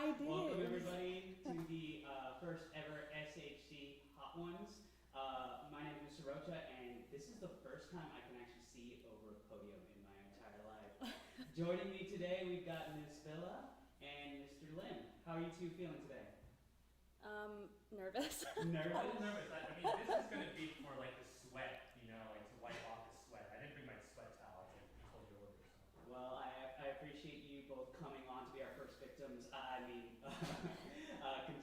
I did. Welcome everybody to the first ever SHC Hot Ones. My name is Mr. Rocha, and this is the first time I can actually see over a podium in my entire life. Joining me today, we've got Ms. Villa and Mr. Lim. How are you two feeling today? Nervous. Nervous? Nervous. I mean, this is going to be for like the sweat, you know, like to wipe off the sweat. I didn't bring my sweat towel. I told you earlier. So. Well, I appreciate you both coming on to be our first victims.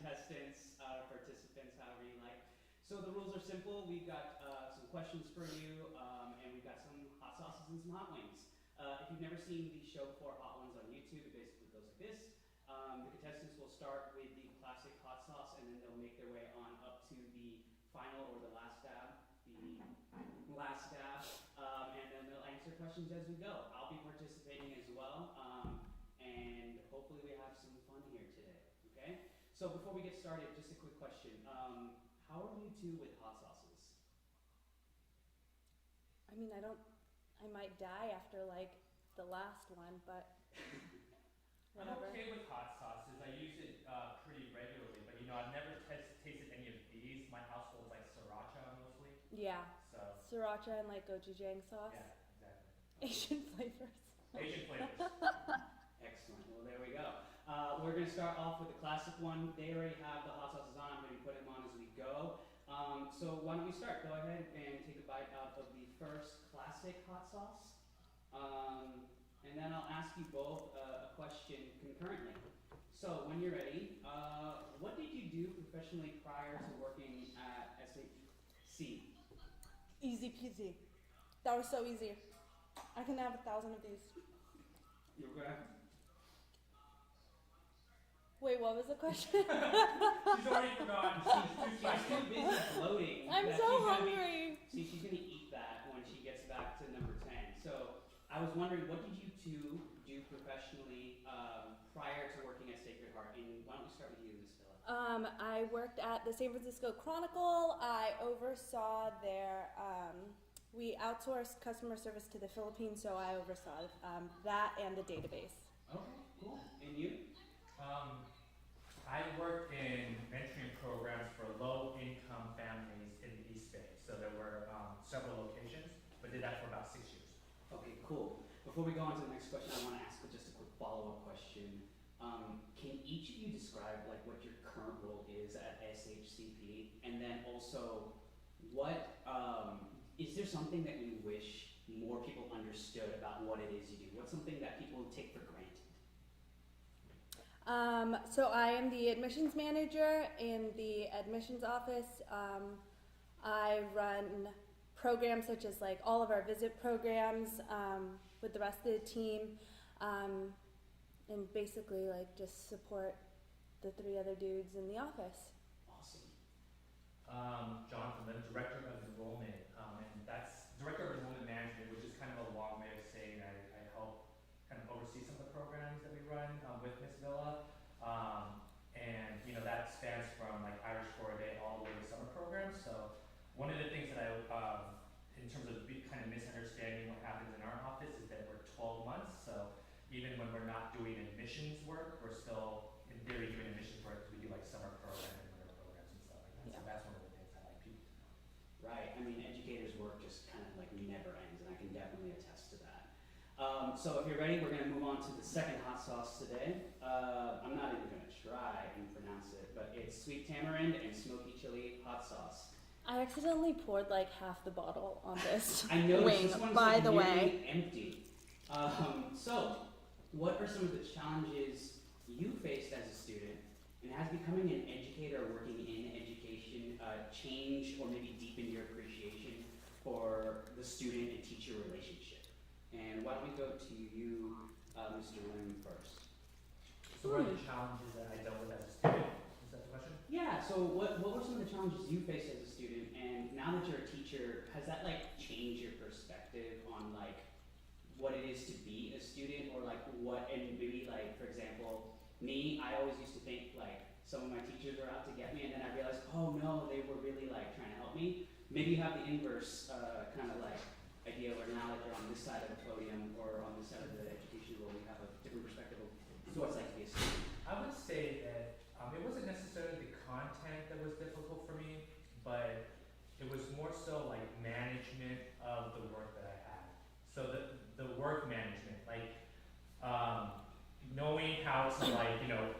Contestants, participants, however you like. So the rules are simple. We've got some questions for you, and we've got some hot sauces and some hot wings. If you've never seen the show before, Hot Ones on YouTube, it basically goes like this. The contestants will start with the classic hot sauce, and then they'll make their way on up to the final or the last dab, and then they'll answer questions as we go. I'll be participating as well, and hopefully we have some fun here today, okay? So before we get started, just a quick question. How are you two with hot sauces? I mean, I might die after like the last one, but whatever. I'm okay with hot sauces. I use it pretty regularly, but you know, I've never tasted any of these. My household's like sriracha mostly. Yeah. So. Sriracha and like gochujang sauce. Yeah, exactly. Asian flavors. Asian flavors. Excellent. Well, there we go. We're going to start off with the classic one. They already have the hot sauces on. I'm going to put them on as we go. So why don't we start? Go ahead and take a bite out of the first classic hot sauce. And then I'll ask you both a question concurrently. So when you're ready, what did you do professionally prior to working at SHC? Easy peasy. That was so easy. I can have 1,000 of these. You okay? Wait, what was the question? She's already forgotten. She's too busy bloating. I'm so hungry. See, she's going to eat that when she gets back to number 10. So I was wondering, what did you two do professionally prior to working at Sacred Heart? And why don't we start with you, Ms. Villa? I worked at the San Francisco Chronicle. I oversaw their, we outsourced customer service to the Philippines, so I oversaw that and the database. Okay, cool. And you? I worked in mentoring programs for low-income families in the East Bay. So there were several locations, but did that for about 6 years. Okay, cool. Before we go on to the next question, I want to ask just a quick follow-up question. Can each of you describe like what your current role is at SHCP, and then also what is there something that you wish more people understood about what it is you do? What's something that people take for granted? So I am the admissions manager in the admissions office. I run programs such as like all of our visit programs with the rest of the team, and basically like just support the 3 other dudes in the office. Awesome. Jonathan, the Director of Enrollment, and that's Director of Enrollment Management, which is kind of a long way of saying I help kind of oversee some of the programs that we run with Ms. Villa. And you know, that spans from like Irish for a Day all the way to summer programs. So one of the things that in terms of kind of misunderstanding what happens in our office is that we're 12 months. So even when we're not doing admissions work, we're still in theory doing admissions work because we do like summer programs and winter programs and stuff like that. Yeah. So that's one of the things I like people to know. Right. I mean, educators' work just kind of like never ends, and I can definitely attest to that. So if you're ready, we're going to move on to the second hot sauce today. I'm not even going to try and pronounce it, but it's sweet tamarind and smoky chili hot sauce. I accidentally poured like half the bottle on this I know wing, this one's by like the way. Empty. So, what are some of the challenges you faced as a student, and has becoming an educator or working in education changed or maybe deepened your appreciation for the student and teacher relationship? And why don't we go to you, Mr. Lim, first? So what are the challenges that I dealt with as a student? Is that the question? Yeah, so what were some of the challenges you faced as a student, and now that you're a teacher, has that like changed your perspective on like what it is to be a student, or like what, and maybe like, for example, me, I always used to think like some of my teachers were out to get me, and then I realized, oh no, they were really like trying to help me. Maybe you have the inverse kind of like idea where now that you're on this side of the podium or on this side of the education role, you have a different perspective of what it's like to be a student. I would say that it wasn't necessarily the content that was difficult for me, but it was more so like management of the work that I had. So the work management, like knowing how to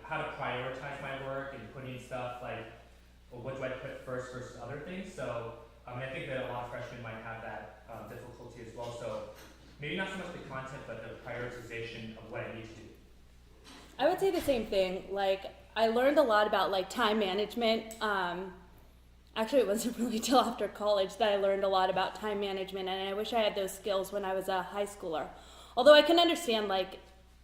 how to prioritize my work and putting stuff like, well, what do I put first versus other things. So I think that a lot of freshmen might have that difficulty as well. So maybe not so much the content, but the prioritization of what I need to do. I would say the same thing. Like, I learned a lot about like time management. Actually, it wasn't really till after college that I learned a lot about time management, and I wish I had those skills when I was a high schooler. Although I can understand, like,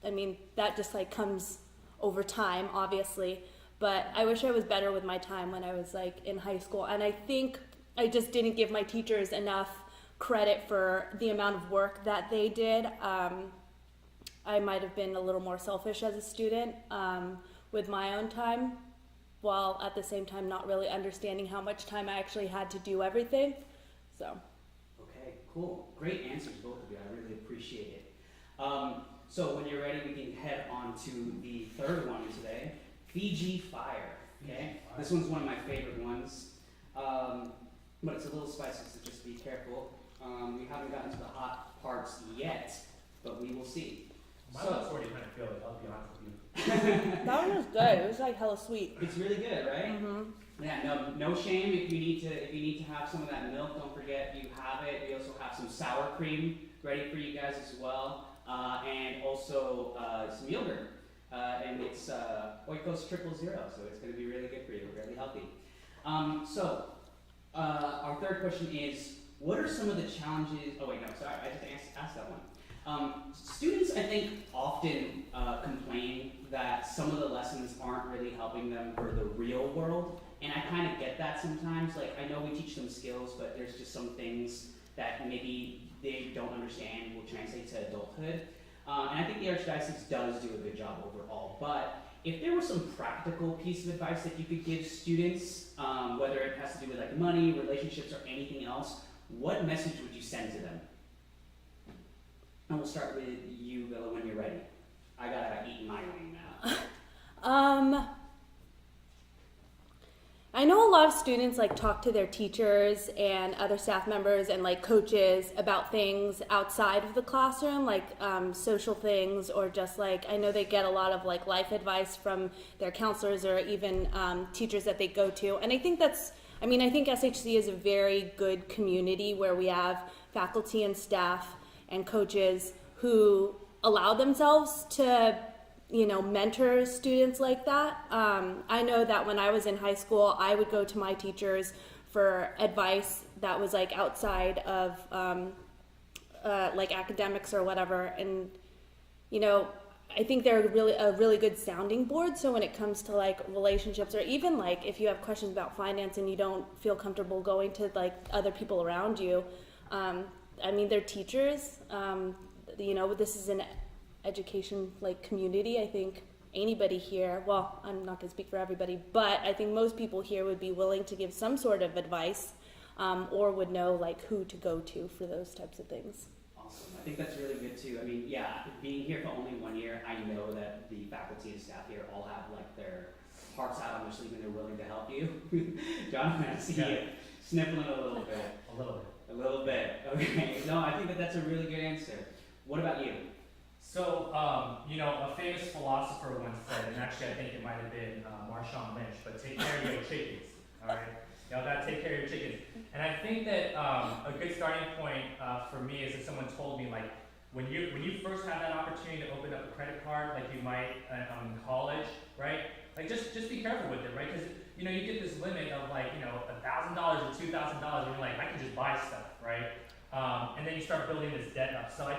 I mean, that just like comes over time, obviously. But I wish I was better with my time when I was like in high school, and I think I just didn't give my teachers enough credit for the amount of work that they did. I might have been a little more selfish as a student with my own time, while at the same time not really understanding how much time I actually had to do everything. So. Okay, cool. Great answers, both of you. I really appreciate it. So when you're ready, we can head on to the third one today, Fiji Fire. Okay, this one's one of my favorite ones, but it's a little spicy, so just be careful. We haven't gotten to the hot parts yet, but we will see. My mouth's already kind of feel it, I'll be honest with you. That one was good. It was like hella sweet. It's really good, right? Mm-hmm. Yeah, no shame if you need to have some of that milk. Don't forget you have it. We also have some sour cream ready for you guys as well, and also some yogurt. And it's Oikos 000, so it's going to be really good for you, really healthy. So our third question is, what are some of the challenges? Oh wait, no, sorry, I just asked that one. Students, I think, often complain that some of the lessons aren't really helping them for the real world, and I kind of get that sometimes. Like, I know we teach them skills, but there's just some things that maybe they don't understand will translate to adulthood. And I think the Archdiocese does do a good job overall, but if there was some practical piece of advice that you could give students, whether it has to do with like money, relationships, or anything else, what message would you send to them? And we'll start with you, Villa, when you're ready. I gotta eat my wing now. I know a lot of students like talk to their teachers and other staff members and like coaches about things outside of the classroom, like social things, or just like, I know they get a lot of like life advice from their counselors or even teachers that they go to. And I think I think SHC is a very good community where we have faculty and staff and coaches who allow themselves to mentor students like that. I know that when I was in high school, I would go to my teachers for advice that was like outside of like academics or whatever. And, I think they're a really good sounding board. So when it comes to like relationships, or even like if you have questions about finance and you don't feel comfortable going to like other people around you, they're teachers. This is an education like community. I think anybody here, well, I'm not going to speak for everybody, but I think most people here would be willing to give some sort of advice, or would know like who to go to for those types of things. Awesome. I think that's really good too. I mean, yeah, being here for only 1 year, I know that the faculty and staff here all have like their hearts out on their sleeve and they're willing to help you. John, I see you sniffling a little bit. A little bit. A little bit. Okay. No, I think that's a really good answer. What about you? So, a famous philosopher once said, and actually I think it might have been Marshawn Lynch, but take care of your chickens, all right? Y'all gotta take care of your chickens. And I think that a good starting point for me is if someone told me, like, when you first have that opportunity to open up a credit card, like you might in college, right? Like, just be careful with it, right? Because, you get this limit of like, $1,000 or $2,000, and you're like, I can just buy stuff, right? And then you start building this debt up. So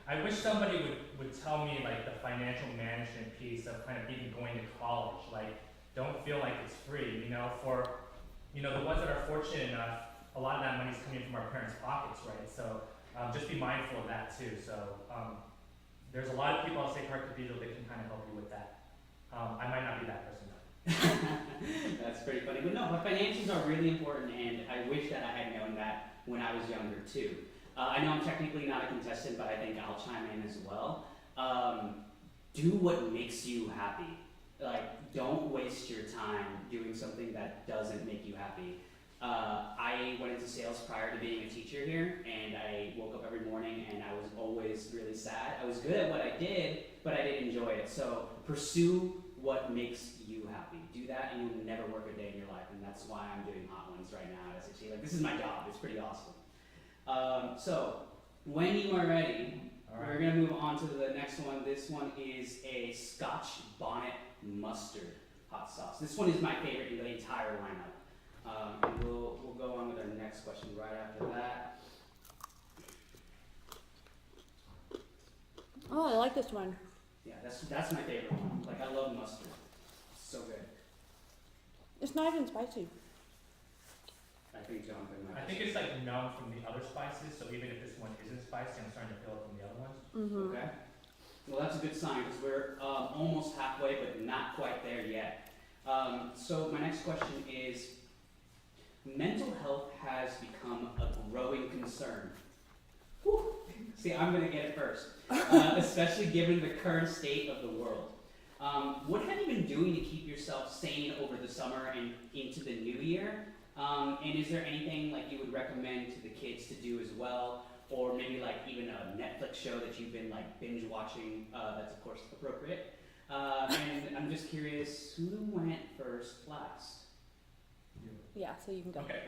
I wish somebody would tell me like the financial management piece of kind of even going to college. Like, don't feel like it's free, for, the ones that are fortunate enough, a lot of that money is coming from our parents' pockets, right? So just be mindful of that too. So there's a lot of people at Sacred Heart Cathedral that can kind of help you with that. I might not be that person though. That's pretty funny. But no, but financials are really important, and I wish that I had known that when I was younger too. I know I'm technically not a contestant, but I think I'll chime in as well. Do what makes you happy. Like, don't waste your time doing something that doesn't make you happy. I went into sales prior to being a teacher here, and I woke up every morning and I was always really sad. I was good at what I did, but I didn't enjoy it. So pursue what makes you happy. Do that and you'll never work a day in your life, and that's why I'm doing Hot Ones right now at SHC. Like, this is my job. It's pretty awesome. So when you are ready, we're going to move on to the next one. This one is a Scotch Bonnet Mustard hot sauce. This one is my favorite in the entire lineup. And we'll go on with our next question right after that. Oh, I like this one. Yeah, that's my favorite one. Like, I love mustard. It's so good. It's not even spicy. I think Jonathan might. I think it's like numb from the other spices, so even if this one isn't spicy, I'm starting to feel it from the other ones. Mm-hmm. Okay. Well, that's a good sign because we're almost halfway, but not quite there yet. So my next question is, mental health has become a growing concern. Whew. See, I'm going to get it first, especially given the current state of the world. What have you been doing to keep yourself sane over the summer and into the new year? And is there anything like you would recommend to the kids to do as well? Or maybe like even a Netflix show that you've been like binge watching, that's of course appropriate. And I'm just curious, who went first last? Yeah, so you can go. Okay.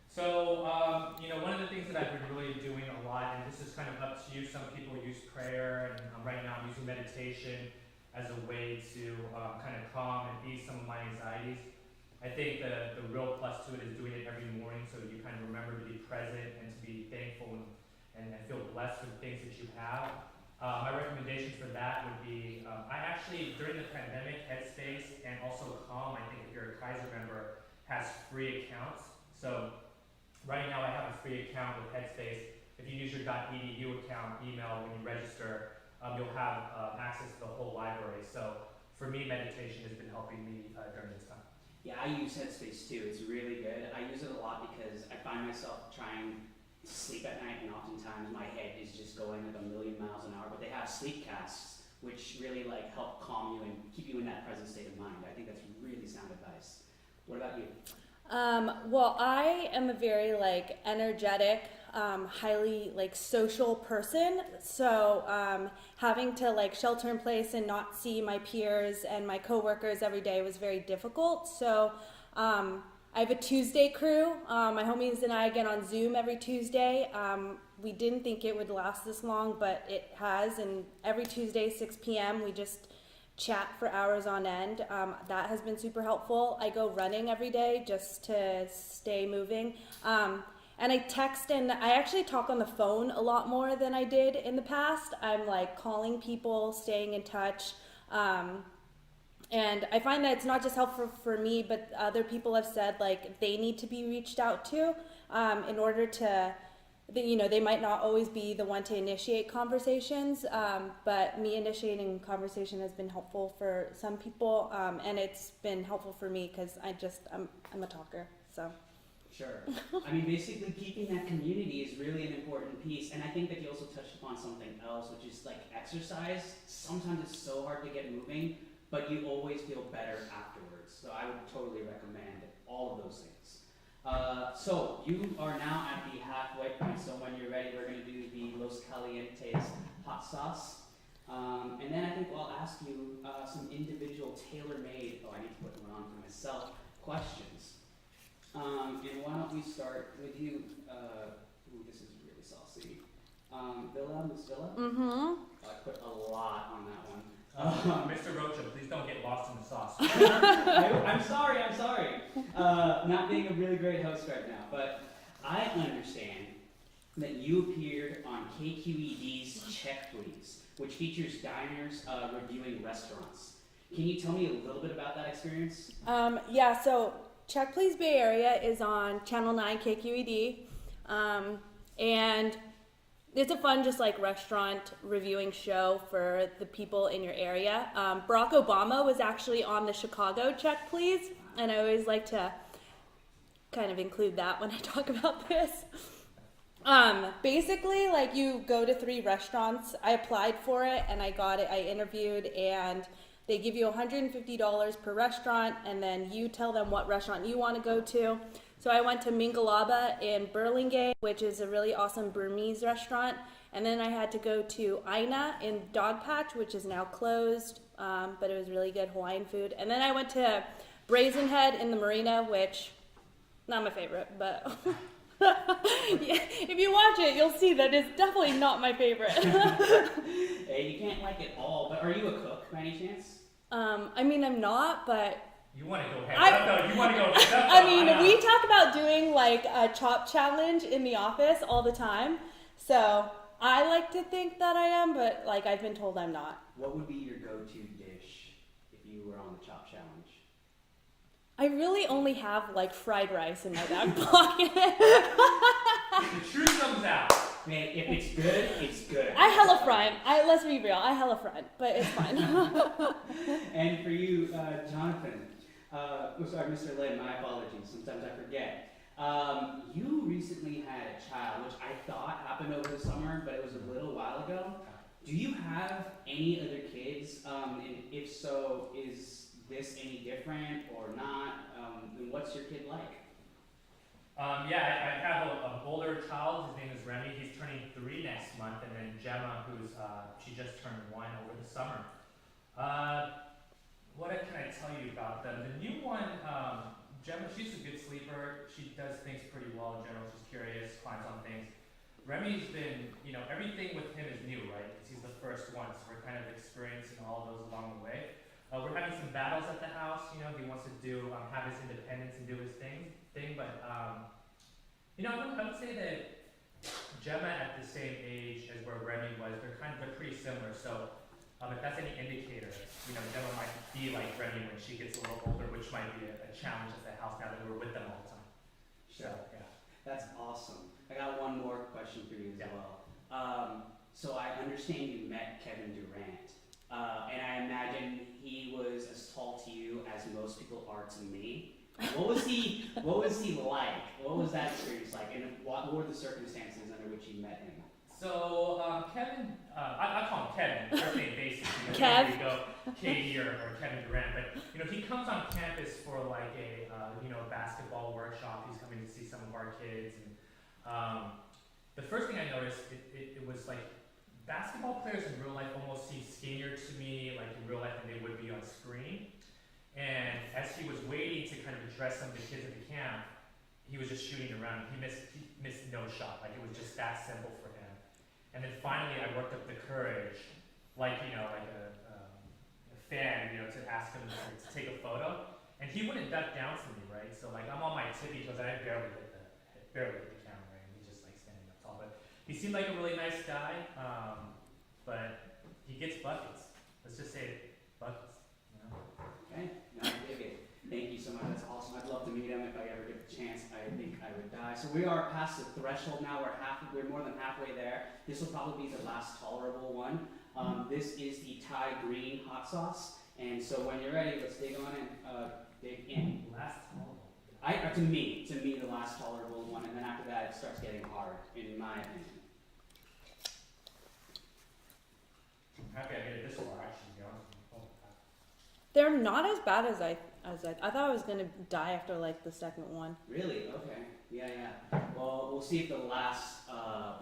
So, one of the things that I've been really doing a lot, and this is kind of up to you, some people use prayer, and right now I'm using meditation as a way to kind of calm and ease some of my anxieties. I think the real plus to it is doing it every morning so you kind of remember to be present and to be thankful and feel blessed for the things that you have. My recommendations for that would be, I actually, during the pandemic, Headspace and also Calm, I think if you're a Kaiser member, has free accounts. So right now I have a free account with Headspace. If you use your .edu account email when you register, you'll have access to the whole library. So for me, meditation has been helping me during this time. Yeah, I use Headspace too. It's really good. I use it a lot because I find myself trying to sleep at night, and oftentimes my head is just going like a million miles an hour. But they have sleep casts, which really like help calm you and keep you in that present state of mind. I think that's really sound advice. What about you? Well, I am a very like energetic, highly like social person. So having to like shelter in place and not see my peers and my coworkers every day was very difficult. So I have a Tuesday crew. My homies and I get on Zoom every Tuesday. We didn't think it would last this long, but it has. And every Tuesday, 6 p.m., we just chat for hours on end. That has been super helpful. I go running every day just to stay moving. And I text, and I actually talk on the phone a lot more than I did in the past. I'm like calling people, staying in touch. And I find that it's not just helpful for me, but other people have said like they need to be reached out to in order to, they might not always be the one to initiate conversations, but me initiating conversation has been helpful for some people, and it's been helpful for me because I'm a talker, so. Sure. I mean, basically keeping that community is really an important piece, and I think that you also touched upon something else, which is like exercise. Sometimes it's so hard to get moving, but you always feel better afterwards. So I would totally recommend all of those things. So you are now at the halfway point, so when you're ready, we're going to do the Los Calientes hot sauce. And then I think I'll ask you some individual tailor-made, I need to put one on for myself, questions. And why don't we start with you? Ooh, this is really saucy. Miss Villa? Mm-hmm. I put a lot on that one. Mr. Rocha, please don't get lost in the sauce. I'm sorry. Not being a really great host right now, but I understand that you appeared on KQED's Check Please, which features diners reviewing restaurants. Can you tell me a little bit about that experience? Yeah, so Check Please Bay Area is on Channel 9 KQED, and it's a fun just like restaurant reviewing show for the people in your area. Barack Obama was actually on the Chicago Check Please, and I always like to kind of include that when I talk about this. Basically, like you go to 3 restaurants. I applied for it and I got it. I interviewed, and They give you $150 per restaurant, and then you tell them what restaurant you want to go to. So I went to Mingalaba in Burlingame, which is a really awesome Burmese restaurant. And then I had to go to Aina in Dogpatch, which is now closed, but it was really good Hawaiian food. And then I went to Brazen Head in the marina, which, not my favorite, but yeah, if you watch it, you'll see that it's definitely not my favorite. Hey, you can't like it all, but are you a cook by any chance? I mean, I'm not, but You want to go head up, though. You want to go head up, I though. mean, know. we talk about doing like a chop challenge in the office all the time. So I like to think that I am, but like I've been told I'm not. What would be your go-to dish if you were on the chop challenge? I really only have like fried rice in my back pocket. The truth comes out. Man, if it's good, it's good. I hella front. Let's be real. I hella front, but it's fine. And for you, Jonathan, sorry, Mr. Lynn, my apologies. Sometimes I forget. You recently had a child, which I thought happened over the summer, but it was a little while ago. Do you have any other kids? And if so, is this any different or not? And what's your kid like? Yeah, I have an older child. His name is Remy. He's turning 3 next month, and then Gemma, who's she just turned 1 over the summer. What can I tell you about them? The new one, Gemma, she's a good sleeper. She does things pretty well in general. She's curious, climbs on things. Remy's been, everything with him is new, right? Because he's the first one, so we're kind of experiencing all those along the way. We're having some battles at the house. He wants to have his independence and do his thing. But I would say that Gemma at the same age as where Remy was, they're pretty similar. So if that's any indicator, Gemma might be like Remy when she gets a little older, which might be a challenge at the house now that we're with them all the time. Sure. So, yeah. That's awesome. I got one more question for you as Yeah. well. So I understand you met Kevin Durant, and I imagine he was as tall to you as most people are to me. What was he like? What was that experience like? And what were the circumstances under which you met him? So Kevin, I call him Kevin, first name basis. Kev. We go KD or Kevin Durant, but he comes on campus for like a basketball workshop. He's coming to see some of our kids, and the first thing I noticed it was like basketball players in real life almost seem skinnier to me, like in real life, than they would be on screen. And as he was waiting to kind of address some of the kids at the camp, he was just shooting around. He missed no shot. Like it was just that simple for him. And then finally, I worked up the courage, like a fan, to ask him to take a photo. And he wouldn't duck down to me, right? So like I'm on my tippy toes, and I barely hit the camera, right? And he's just like standing up tall. But he seemed like a really nice guy. But he gets buckets. Let's just say buckets. Okay, no, I dig it. Thank you so much. That's awesome. I'd love to meet him if I ever get the chance. I think I would die. So we are past the threshold now. We're more than halfway there. This will probably be the last tolerable one. This is the Thai green hot sauce. And so when you're ready, let's dig on in. Dig in. Last tolerable. To me, the last tolerable one. And then after that, it starts getting hard, in my opinion. I'm happy I made it this far, actually, to be honest with you. They're not as bad as I thought I was gonna die after like the second one. Really? Okay. Yeah. Well, we'll see if the last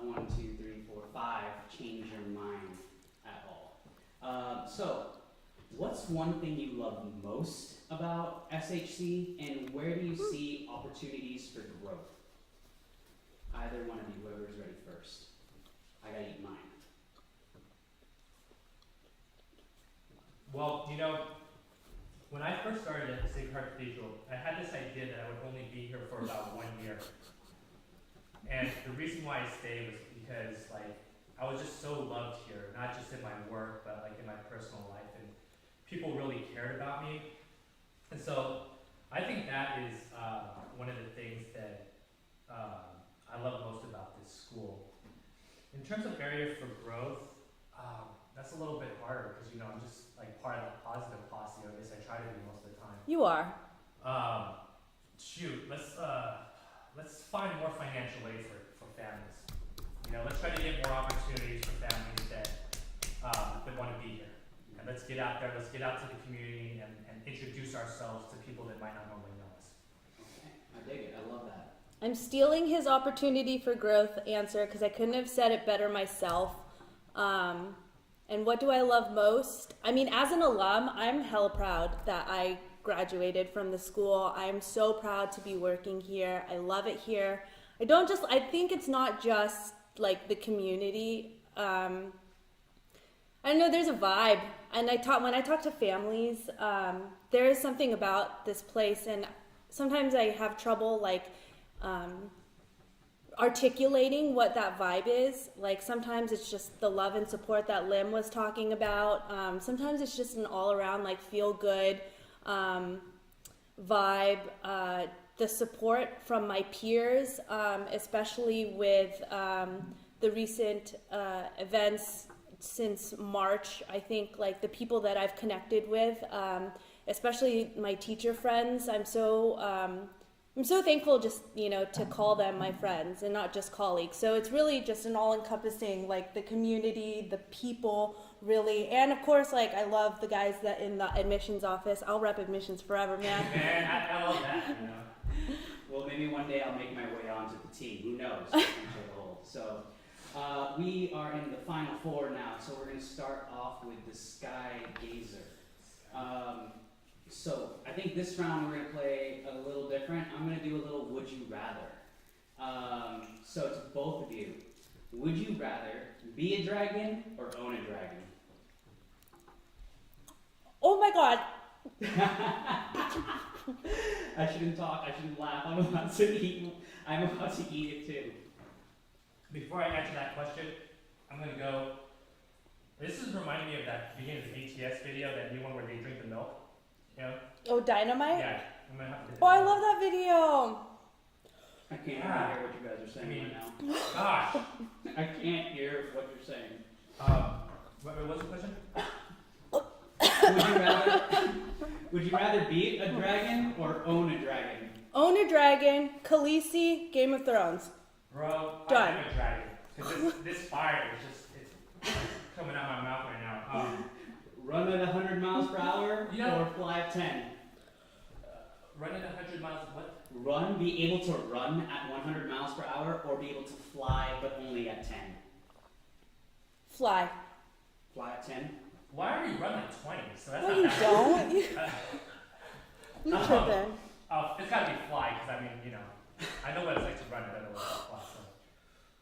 1, 2, 3, 4, 5 change your mind at all. So, what's one thing you love most about SHC, and where do you see opportunities for growth? Either one of you, whoever's ready first. I gotta eat mine. Well, when I first started at the Sacred Heart Cathedral, I had this idea that I would only be here for about 1 year. And the reason why I stayed was because, I was just so loved here, not just in my work, but, in my personal life. And people really cared about me. And so, I think that is one of the things that I love most about this school. In terms of area for growth, that's a little bit harder because, I'm just, part of the positive posse, or at least I try to be most of the time. You are. Let's find more financial aid for families. Let's try to get more opportunities for families that want to be here. And let's get out there, let's get out to the community and introduce ourselves to people that might not normally know us. Okay, I dig it. I love that. I'm stealing his opportunity for growth answer because I couldn't have said it better myself. And what do I love most? I mean, as an alum, I'm hell proud that I graduated from the school. I'm so proud to be working here. I love it here. I think it's not just like the community. I don't know, there's a vibe. And when I talk to families, there is something about this place, and sometimes I have trouble articulating what that vibe is. Like sometimes it's just the love and support that Lim was talking about. Sometimes it's just an all around like feel good vibe. The support from my peers, especially with the recent events since March. I think like the people that I've connected with, especially my teacher friends, I'm so thankful just, to call them my friends and not just colleagues. So it's really just an all-encompassing, like the community, the people, really. And of course, like I love the guys that in the admissions office. I'll rep admissions forever, man. Man, I love that, Well, maybe one day I'll make my way onto the team. Who knows? So we are in the final four now. So we're going to start off with the Sky Gazer. So I think this round we're going to play a little different. I'm going to do a little would you rather. So to both of you, would you rather be a dragon or own a dragon? Oh my God. I shouldn't talk, I shouldn't laugh. I'm about to eat it too. Before I answer that question, I'm gonna go. This is reminding me of that beginning of the ATS video, that new one where they drink the milk. You know? Oh, Dynamite? Yeah, I'm gonna have to. Oh, I love that video. I can't hear what you guys are saying right now. Gosh. I can't hear what you're saying. What was the question? Would you rather be a dragon or own a dragon? Own a dragon, Khaleesi, Game of Thrones. Bro, Done. I'm a dragon. Because this fire is it's coming out my mouth right now. Run at 100 miles per hour or fly at 10? Run at 100 miles, what? Be able to run at 100 miles per hour or be able to fly but only at 10? Fly. Fly at 10? Why are you running at 20? So that's No, not you that don't. You tripping. it's gotta be fly, because I mean, I know what it's like to run, I know what it's like to fly, so.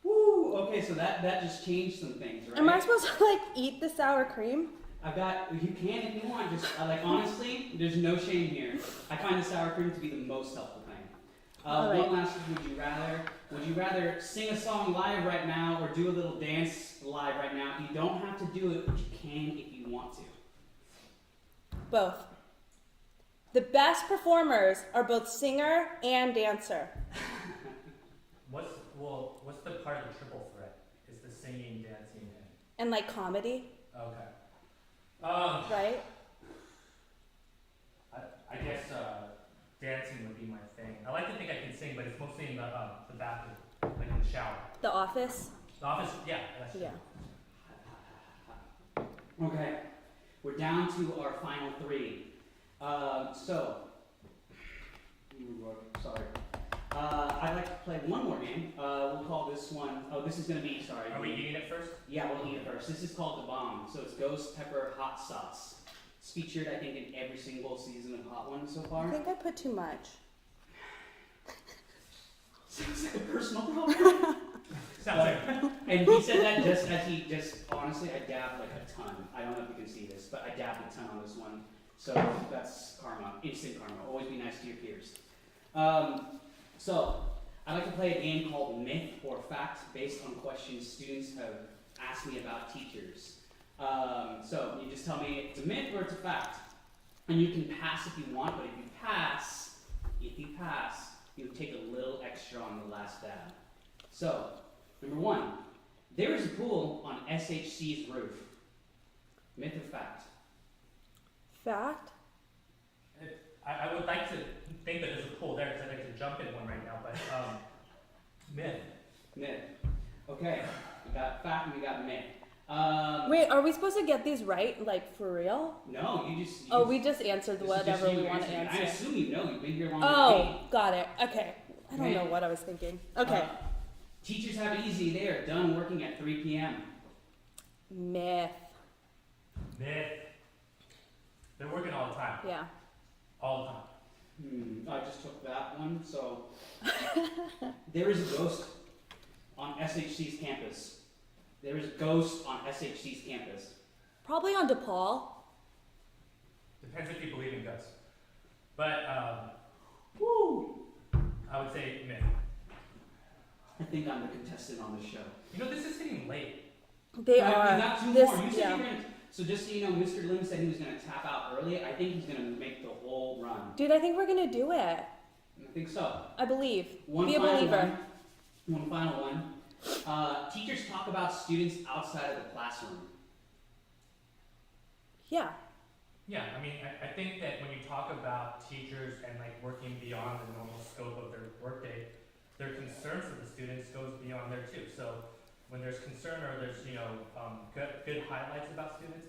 Woo! Okay, so that just changed some things, right? Am I supposed to eat the sour cream? You can if you want, just honestly, there's no shame here. I find the sour cream to be the most helpful thing. Right. One last would you rather. Would you rather sing a song live right now or do a little dance live right now? You don't have to do it, but you can if you want to. Both. The best performers are both singer and dancer. What's the part of the triple threat? Is the singing, dancing, And comedy, okay. right? I guess dancing would be my thing. I like to think I can sing, but it's mostly in the bathroom, like in the shower. The Office. The office, yeah, that's Yeah. Okay, we're down to our final three. I'd like to play one more game. We'll call this one. Oh, this is going to be. Sorry. Are we eating it first? Yeah, we'll eat it first. This is called the Bomb. So it's ghost pepper hot sauce. It's featured, I think, in every single season of Hot Ones so I far. think I put too much. Sounds like a personal problem. Sounds like. And he said that just honestly, I dabbed a ton. I don't know if you can see this, but I dabbed a ton on this one. So that's karma, instant karma. Always be nice to your peers. So I like to play a game called Myth or Fact, based on questions students have asked me about teachers. So you just tell me if it's a myth or it's a fact. And you can pass if you want, but if you pass, you take a little extra on the last dab. So, number one, there is a pool on SHC's roof. Myth or fact? Fact? I would like to think that there's a pool there, because I'd like to jump in one right now, but myth. Myth. Okay, we got fact and we got myth. Wait, are we supposed to get these right, like for real? No, you just. Oh, we just answered this is just whatever you we want to answering. I answer. assume you know. You've been here longer than Oh, got it. Okay. I don't Okay. know what I was thinking. Okay. Teachers have it easy. They are done working at 3 p.m. Myth. Myth. They're working all the time. Yeah. All the time. I just took that one. So there is a ghost on SHC's campus. There is a ghost on SHC's campus. Probably on DePaul. Depends if you believe in ghosts. But Woo! I would say myth. I think I'm the contestant on the show. You know, this is getting late. They Right, are. We got two This, more. You said yeah. you were gonna. So just so you know, Mr. Lim said he was gonna tap out early. I think he's gonna make the whole run. Dude, I think we're gonna do it. I think so. I believe. One Be a final believer. one. One final one. Teachers talk about students outside of the classroom. Yeah. Yeah, I mean, I think that when you talk about teachers and like working beyond the normal scope of their workday, their concern for the students goes beyond there too. So when there's concern or there's, you know, good highlights about students,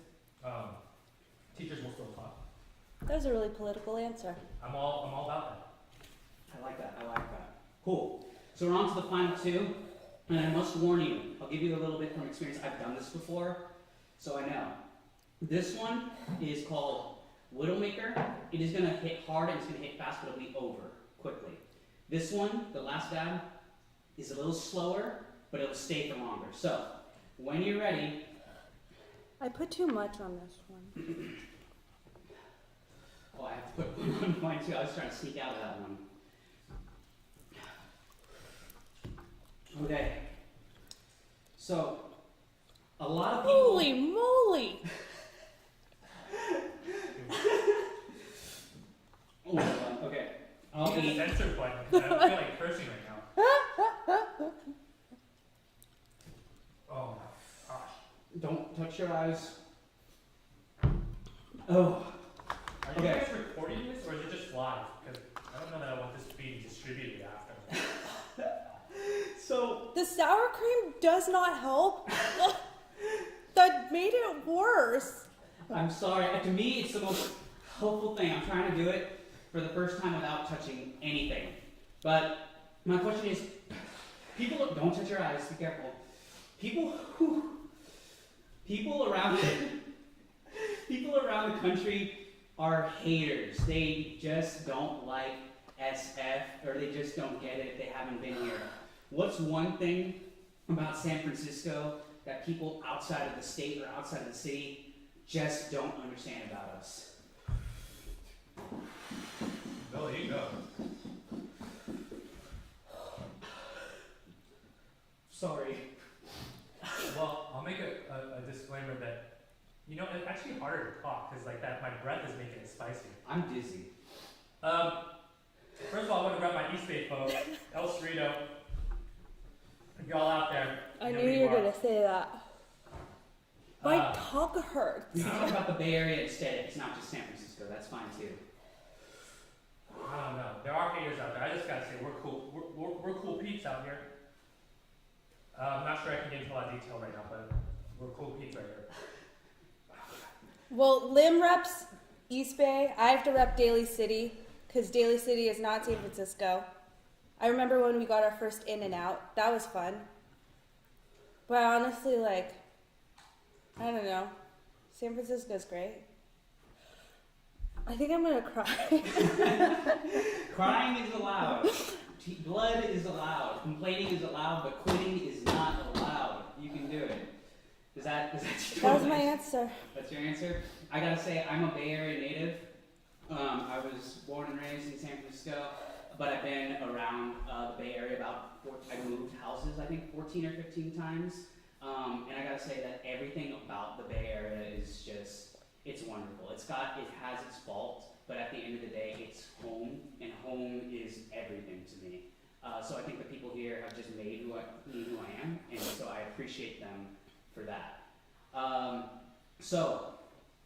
teachers will still talk. That was a really political answer. I'm all about that. I like that. I like that. Cool. So we're on to the final two, and I must warn you. I'll give you a little bit from experience. I've done this before, so I know. This one is called Widowmaker. It is going to hit hard and it's going to hit fast, but it'll be over quickly. This one, the last dab, is a little slower, but it'll stay for longer. So, when you're ready. I put too much on this one. Oh, I have to put one on mine too. I was trying to sneak out of that one. Okay. So, a lot of people. Holy moly! Oh my god. Okay. I'll Need a eat. censor button, 'cause I don't feel like cursing right now. Oh my gosh. Don't touch your eyes. Oh. Are you Okay. guys recording this or is it just live? Because I don't know that I want this being distributed after. So. The sour cream does not help. That made it worse. I'm sorry. To me, it's the most helpful thing. I'm trying to do it for the first time without touching anything. But my question is, people don't touch your eyes. Be careful. People around the country are haters. They just don't like SF, or they just don't get it if they haven't been here. What's one thing about San Francisco that people outside of the state or outside of the city just don't understand about us? Oh, there you go. Sorry. Well, I'll make a disclaimer that, you know, it's actually harder to talk because like that, my breath is making it spicy. I'm dizzy. First of all, I want to grab my East Bay folks, El Cerrito. If y'all out there, I know knew who you were are. gonna say that. My tongue hurts. We can talk about the Bay Area instead. It's not just San Francisco. That's fine too. I don't know. There are haters out there. I just gotta say, we're cool. We're cool peeps out here. I'm not sure I can get into a lot of detail right now, but we're cool peeps right here. Well, Lim reps East Bay. I have to rep Daly City because Daly City is not San Francisco. I remember when we got our first In and Out. That was fun. But honestly, like, I don't know. San Francisco's great. I think I'm gonna cry. Crying is allowed. Blood is allowed. Complaining is allowed, but quitting is not allowed. You can do it. Is that That was my answer. That's your answer? I gotta say, I'm a Bay Area native. I was born and raised in San Francisco, but I've been around the Bay Area I moved houses, I think 14 or 15 times. And I gotta say that everything about the Bay Area is just, it's wonderful. It has its faults, but at the end of the day, it's home, and home is everything to me. So I think the people here have just made me who I am, and so I appreciate them for that. So,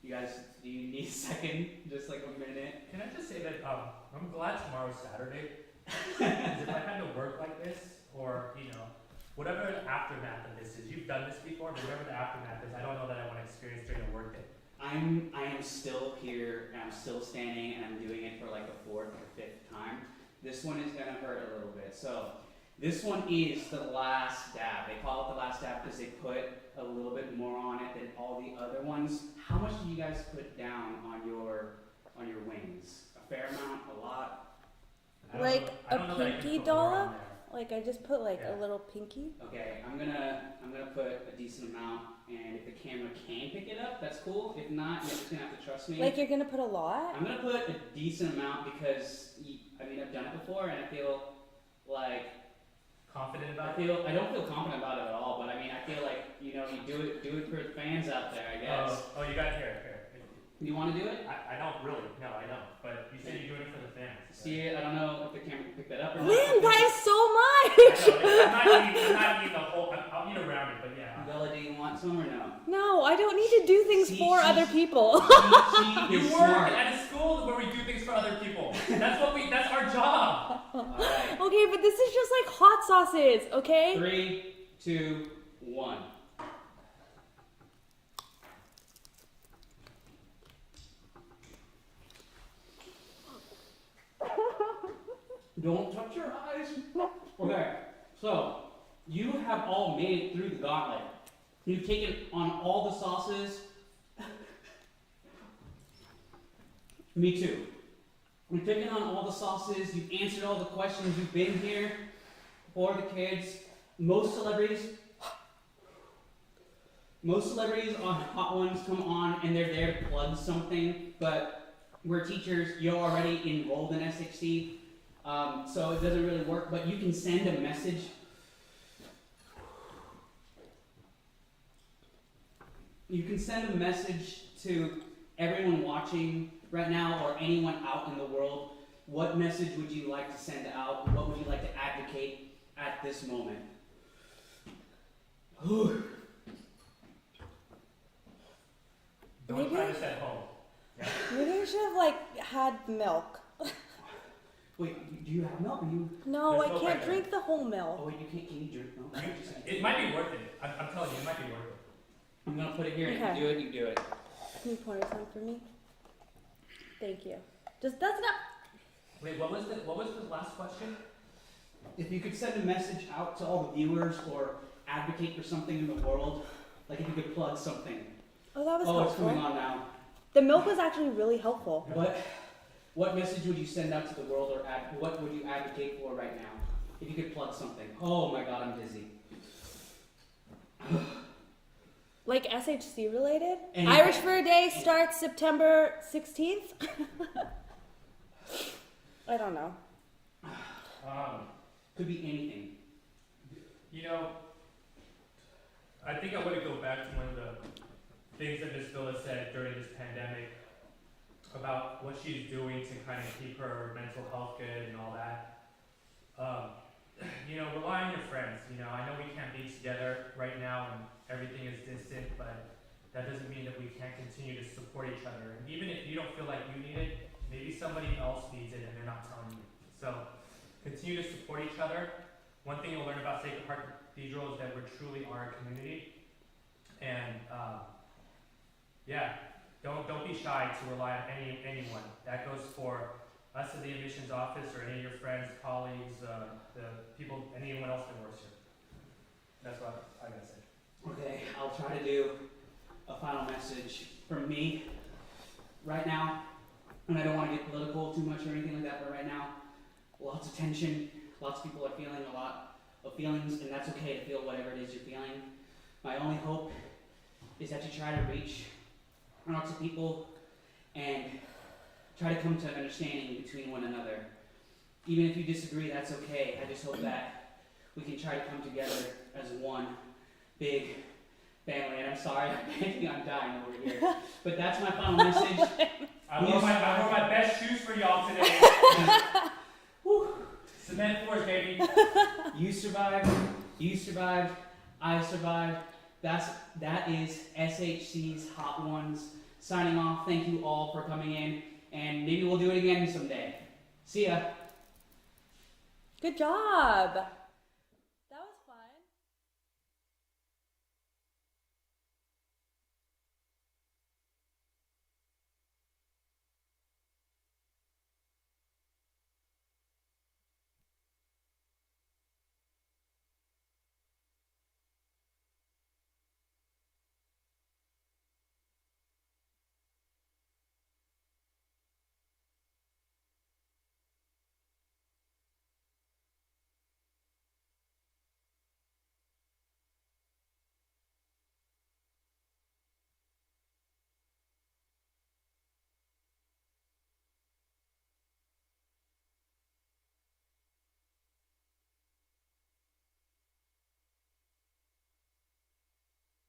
you guys, do you need a second? Just like a minute? Can I just say that I'm glad tomorrow's Saturday. Because if I had to work like this, or, you know, whatever the aftermath of this is, you've done this before, but remember the aftermath, because I don't know that I want to experience during the workday. I am still here, and I'm still standing, and I'm doing it for like the 4th or 5th time. This one is gonna hurt a little bit. So this one is the last dab. They call it the last dab because they put a little bit more on it than all the other ones. How much do you guys put down on your wings? A fair amount, a lot? I don't Like know- I don't a know that I can pinky put more on dollop? there. Like I just put like Yeah. a little pinky. Okay, I'm gonna put a decent amount, and if the camera can pick it up, that's cool. If not, you're just gonna have to trust me. Like you're gonna put a lot? I'm gonna put a decent amount because I've done it before, and I feel like Confident I about it? don't feel confident about it at all. But I mean, I feel like you do it for the fans out there, I guess. Oh, you got it here. You want to do it? I don't really. No, I don't. But you said you're doing it for the fans. so- See it? I don't know if the camera can pick that up or not. Man, that is so much! I'm not eating the whole. I'll eat around it, but yeah. Bella, do you want some or no? No, I don't need to do things See, for other people. She You is work smart. at a school where we do things for other people. That's our job. Alright. Okay, but this is just like hot sauces, okay? 3, 2, 1. Don't touch your eyes. Okay, so you have all made it through the gauntlet. You've taken on all the sauces. Me too. You've taken on all the sauces. You've answered all the questions. You've been here for the kids. Most celebrities on Hot Ones come on and they're there to plug something, but we're teachers. You're already enrolled in SHC. So it doesn't really work, but you can send a message. You can send a message to everyone watching right now or anyone out in the world. What message would you like to send out? What would you like to advocate at this moment? Don't Maybe try I this at home. Yeah. Maybe I should have like had milk. Wait, do you have milk? No, There's I milk can't right drink the whole milk. Oh wait, you can't. Can you drink milk? It might be worth it. I'm telling you, it might be worth it. I'm gonna put it here. Okay. You do it. You do it. Can you pour some for me? Thank you. Just that's enough. Wait, what was the last question? If you could send a message out to all the viewers or advocate for something in the world, like if you could plug something. Oh, that was Oh, it's helpful. coming on now. The milk was actually really helpful. What message would you send out to the world, or what would you advocate for right now? If you could plug something. Oh my God, I'm dizzy. Like SHC related? And- Irish Fur Day starts September 16th? I don't know. Could be anything. You know, I think I want to go back to one of the things that Ms. Villa said during this pandemic about what she's doing to kind of keep her mental health good and all that. You know, rely on your friends. You know, I know we can't be together right now and everything is distant, but that doesn't mean that we can't continue to support each other. And even if you don't feel like you need it, maybe somebody else needs it and they're not telling you. So continue to support each other. One thing you'll learn about Sacred Heart Cathedral is that we truly are a community. And don't be shy to rely on anyone. That goes for us at the admissions office or any of your friends, colleagues, the people, anyone else that works here. That's what I gotta say. Okay, I'll try to do a final message from me right now. And I don't want to get political too much or anything like that, but right now, lots of tension. Lots of people are feeling a lot of feelings, and that's okay to feel whatever it is you're feeling. My only hope is that you try to reach lots of people and try to come to an understanding between one another. Even if you disagree, that's okay. I just hope that we can try to come together as one big family. And I'm sorry, I'm dying over here. But that's my final message. I wore my best shoes for y'all today. Cement floors, baby. You survived, I survived. That is SHC's Hot Ones. Signing off, thank you all for coming in, and maybe we'll do it again someday. See ya. Good job.